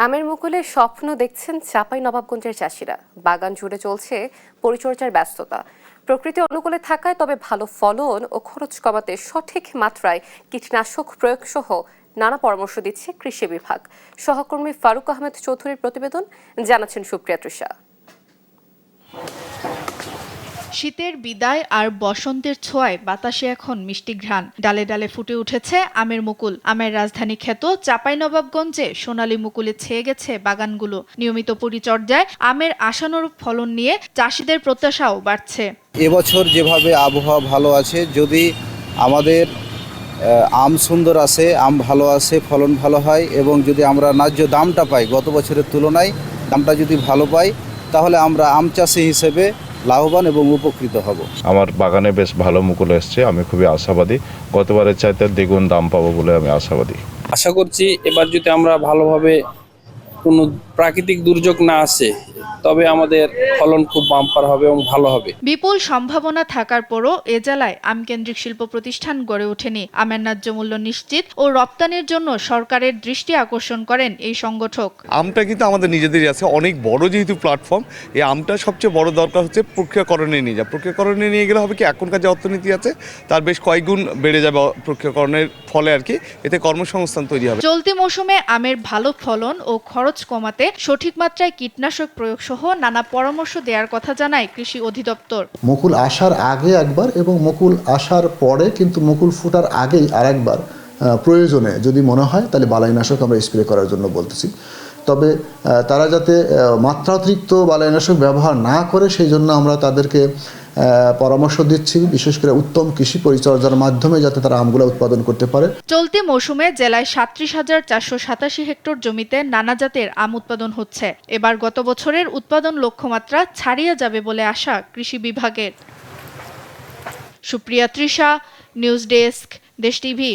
আমের মুকুলের স্বপ্ন দেখছেন চাঁপাইনবাবগঞ্জের চাষিরা। বাগান জুড়ে চলছে পরিচর্যার ব্যস্ততা। প্রকৃতি অনুকূলে থাকায় তবে ভালো ফলন ও খরচ কমাতে সঠিক মাত্রায় কীটনাশক প্রয়োগ সহ নানা পরামর্শ দিচ্ছে কৃষি বিভাগ। সহকর্মী ফারুক আহমেদ চৌধুরীর প্রতিবেদন, জানাচ্ছেন সুপ্রিয়া তৃষা। শীতের বিদায় আর বসন্তের ছোঁয়ায় বাতাসে এখন মিষ্টি ঘ্রাণ। ডালে ডালে ফুটে উঠেছে আমের মুকুল। আমের রাজধানী খ্যাত চাঁপাইনবাবগঞ্জে সোনালী মুকুলে ছেয়ে গেছে বাগানগুলো। নিয়মিত পরিচর্যায় আমের আশানুরূপ ফলন নিয়ে চাষিদের প্রত্যাশাও বাড়ছে। এবছর যেভাবে আবহাওয়া ভালো আছে, যদি আমাদের আম সুন্দর আছে, আম ভালো আছে, ফলন ভালো হয় এবং যদি আমরা ন্যায্য দামটা পাই, গত বছরের তুলনায় দামটা যদি ভালো পাই, তাহলে আমরা আম চাষি হিসেবে লাভবান এবং উপকৃত হব। আমার বাগানে বেশ ভালো মুকুল এসছে, আমি খুবই আশাবাদী। গতবারের চাইতে দ্বিগুণ দাম পাবো বলে আমি আশাবাদী। আশা করছি এবার যদি আমরা ভালোভাবে কোনো প্রাকৃতিক দুর্যোগ না আসে, তবে আমাদের ফলন খুব বাম্পার হবে এবং ভালো হবে। বিপুল সম্ভাবনা থাকার পরও এ জেলায় আমকেন্দ্রিক শিল্প প্রতিষ্ঠান গড়ে ওঠেনি। আমের ন্যায্য মূল্য নিশ্চিত ও রপ্তানির জন্য সরকারের দৃষ্টি আকর্ষণ করেন এই সংগঠক। আমটা কিন্তু আমাদের নিজেদেরই আছে, অনেক বড় যেহেতু প্ল্যাটফর্ম, এই আমটা সবচেয়ে বড় দরকার হচ্ছে প্রক্রিয়াকরণে নিয়ে যাওয়া। প্রক্রিয়াকরণে নিয়ে গেলে হবে কি, এখনকার যে অর্থনীতি আছে তার বেশ কয়েকগুণ বেড়ে যাবে প্রক্রিয়াকরণের ফলে আর কি, এতে কর্মসংস্থান তৈরি হবে। চলতি মৌসুমে আমের ভালো ফলন ও খরচ কমাতে সঠিক মাত্রায় কীটনাশক প্রয়োগ সহ নানা পরামর্শ দেওয়ার কথা জানায় কৃষি অধিদপ্তর। মুকুল আসার আগে একবার এবং মুকুল আসার পরে, কিন্তু মুকুল ফোটার আগেই আরেকবার প্রয়োজনে যদি মনে হয় তাহলে বালাইনাশক আমরা স্প্রে করার জন্য বলতেছি। তবে তারা যাতে মাত্রাতিরিক্ত বালাইনাশক ব্যবহার না করে সেই জন্য আমরা তাদেরকে পরামর্শ দিচ্ছি, বিশেষ করে উত্তম কৃষি পরিচর্যার মাধ্যমে যাতে তারা আমগুলো উৎপাদন করতে পারে। চলতি মৌসুমে জেলায় ৩৭,৪৮৭ হেক্টর জমিতে নানা জাতের আম উৎপাদন হচ্ছে। এবার গত বছরের উৎপাদন লক্ষ্যমাত্রা ছাড়িয়ে যাবে বলে আশা কৃষি বিভাগের। সুপ্রিয়া তৃষা, নিউজ ডেস্ক, দেশ টিভি।